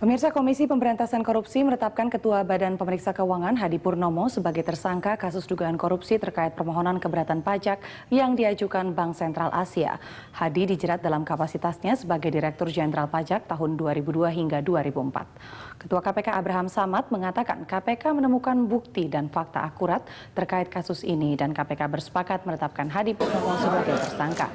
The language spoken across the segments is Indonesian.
Pemirsa, Komisi Pemberantasan Korupsi menetapkan Ketua Badan Pemeriksa Keuangan Hadi Purnomo sebagai tersangka kasus dugaan korupsi terkait permohonan keberatan pajak yang diajukan Bank Sentral Asia. Hadi dijerat dalam kapasitasnya sebagai Direktur Jenderal Pajak tahun 2002 hingga 2004. Ketua KPK Abraham Samad mengatakan KPK menemukan bukti dan fakta akurat terkait kasus ini dan KPK bersepakat menetapkan Hadi Purnomo sebagai tersangka.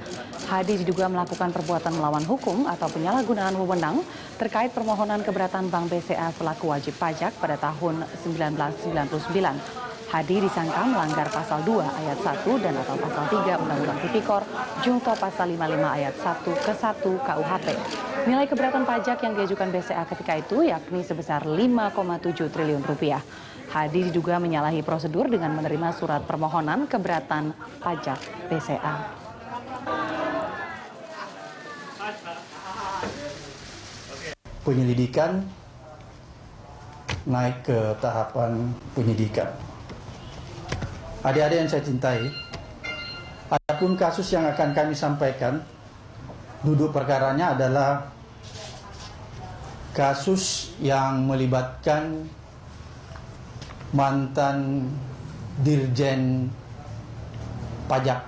Hadi diduga melakukan perbuatan melawan hukum atau penyalahgunaan wewenang terkait permohonan keberatan Bank BCA selaku wajib pajak pada tahun 1999. Hadi disangka melanggar pasal 2 ayat 1 dan atau pasal 3 Undang-Undang Tipikor junto pasal 55 ayat 1 ke 1 KUHP. Nilai keberatan pajak yang diajukan BCA ketika itu yakni sebesar 5,7 triliun rupiah. Hadi diduga menyalahi prosedur dengan menerima surat permohonan keberatan pajak BCA. Penyelidikan naik ke tahapan penyidikan. Adik-adik yang saya cintai, adapun kasus yang akan kami sampaikan, duduk perkaranya adalah kasus yang melibatkan mantan Dirjen Pajak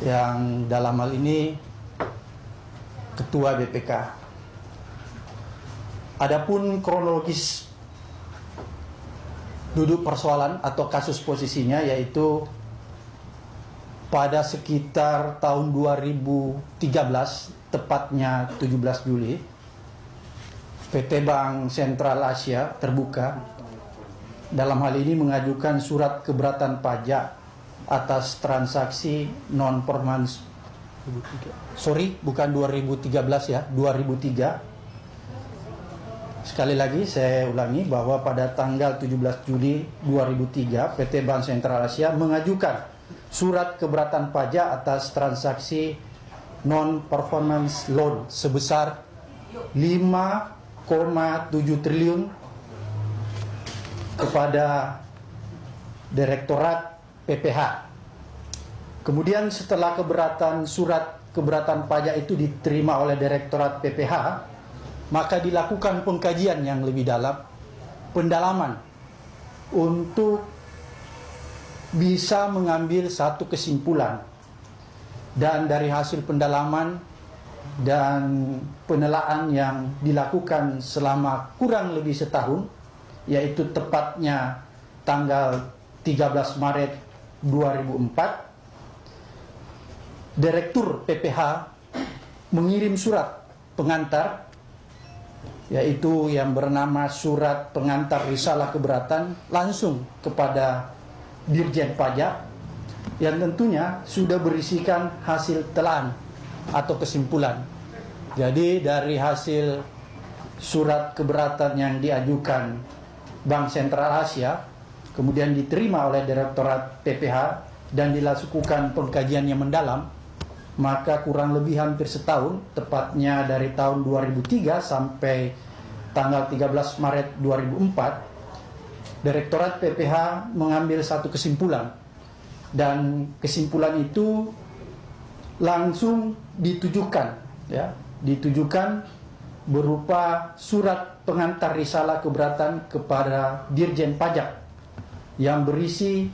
yang dalam hal ini Ketua BPK. Adapun kronologis duduk persoalan atau kasus posisinya yaitu pada sekitar tahun 2013, tepatnya 17 Juli, PT Bank Sentral Asia Terbuka dalam hal ini mengajukan surat keberatan pajak atas transaksi non-performance. Bukan 2013 ya, 2003. Sekali lagi saya ulangi bahwa pada tanggal 17 Juli 2003 PT Bank Sentral Asia mengajukan surat keberatan pajak atas transaksi non-performance loan sebesar 5,7 triliun kepada Direktorat PPH. Kemudian setelah surat keberatan pajak itu diterima oleh Direktorat PPH, maka dilakukan pengkajian yang lebih dalam, pendalaman untuk bisa mengambil satu kesimpulan. Dan dari hasil pendalaman dan penelaan yang dilakukan selama kurang lebih setahun, yaitu tepatnya tanggal 13 Maret 2004, Direktur PPH mengirim surat pengantar, yaitu yang bernama Surat Pengantar Risalah Keberatan langsung kepada Dirjen Pajak yang tentunya sudah berisikan hasil telaan atau kesimpulan. Jadi dari hasil surat keberatan yang diajukan Bank Sentral Asia kemudian diterima oleh Direktorat PPH dan dilakukan pengkajian yang mendalam, maka kurang lebih hampir setahun, tepatnya dari tahun 2003 sampai tanggal 13 Maret 2004, Direktorat PPH mengambil satu kesimpulan. Dan kesimpulan itu langsung ditujukan berupa surat pengantar risalah keberatan kepada Dirjen Pajak yang berisi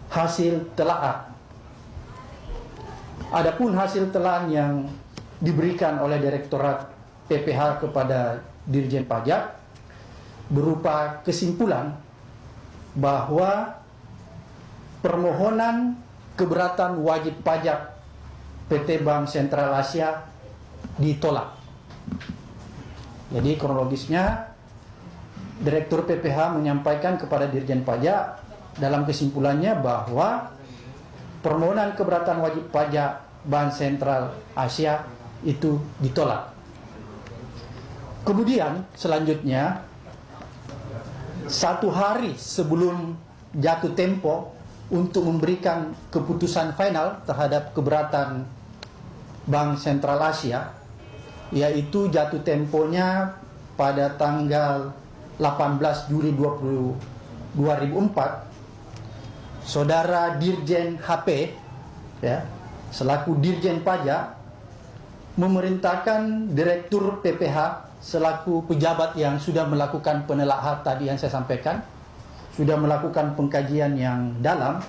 hasil telaah. Adapun hasil telaan yang diberikan oleh Direktorat PPH kepada Dirjen Pajak berupa kesimpulan bahwa permohonan keberatan wajib pajak PT Bank Sentral Asia ditolak. Jadi kronologisnya, Direktur PPH menyampaikan kepada Dirjen Pajak dalam kesimpulannya bahwa permohonan keberatan wajib pajak Bank Sentral Asia itu ditolak. Kemudian selanjutnya, satu hari sebelum jatuh tempo untuk memberikan keputusan final terhadap keberatan Bank Sentral Asia, yaitu jatuh temponya pada tanggal 18 Juli 2004, Saudara Dirjen HP selaku Dirjen Pajak memerintahkan Direktur PPH selaku pejabat yang sudah melakukan penelaahan tadi yang saya sampaikan, sudah melakukan pengkajian yang dalam,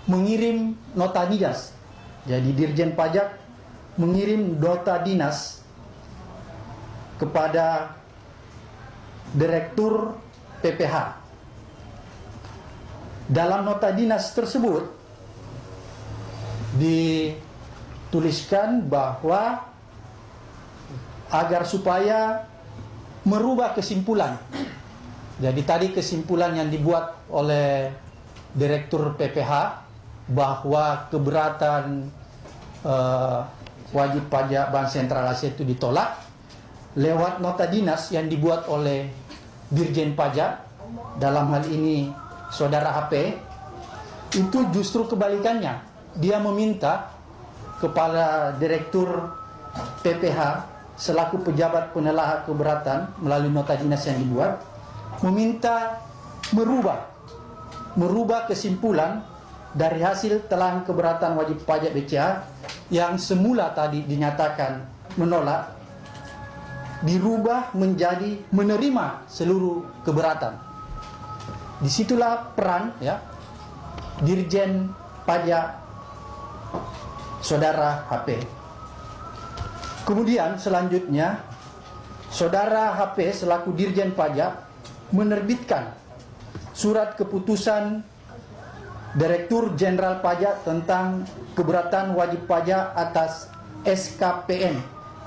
mengirim nota dinas. Jadi Dirjen Pajak mengirim nota dinas kepada Direktur PPH. Dalam nota dinas tersebut dituliskan bahwa agar supaya merubah kesimpulan. Jadi tadi kesimpulan yang dibuat oleh Direktur PPH bahwa keberatan wajib pajak Bank Sentral Asia itu ditolak, lewat nota dinas yang dibuat oleh Dirjen Pajak, dalam hal ini Saudara HP, itu justru kebalikannya. Dia meminta kepada Direktur PPH selaku pejabat penelaah keberatan melalui nota dinas yang dibuat, meminta merubah kesimpulan dari hasil telahan keberatan wajib pajak BCA yang semula tadi dinyatakan menolak, dirubah menjadi menerima seluruh keberatan. Disitulah peran Dirjen Pajak Saudara HP. Kemudian selanjutnya Saudara HP selaku Dirjen Pajak menerbitkan surat keputusan Direktur Jenderal Pajak tentang keberatan wajib pajak atas SKPN.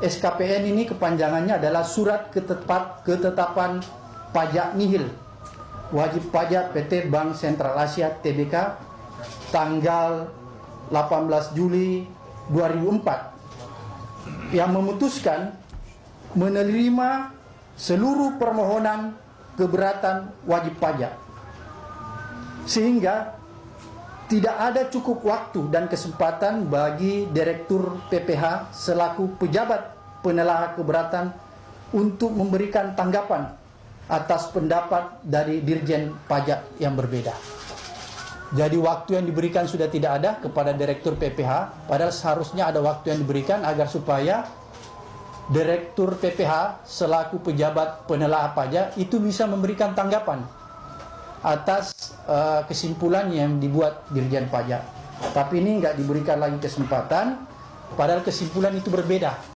SKPN ini kepanjangannya adalah Surat Ketetapan Pajak Nihil Wajib Pajak PT Bank Sentral Asia Tbk tanggal 18 Juli 2004 yang memutuskan menerima seluruh permohonan keberatan wajib pajak, sehingga tidak ada cukup waktu dan kesempatan bagi Direktur PPH selaku pejabat penelaah keberatan untuk memberikan tanggapan atas pendapat dari Dirjen Pajak yang berbeda. Jadi waktu yang diberikan sudah tidak ada kepada Direktur PPH, padahal seharusnya ada waktu yang diberikan agar supaya Direktur PPH selaku pejabat penelaah pajak itu bisa memberikan tanggapan atas kesimpulan yang dibuat Dirjen Pajak. Tapi ini nggak diberikan lagi kesempatan, padahal kesimpulan itu berbeda.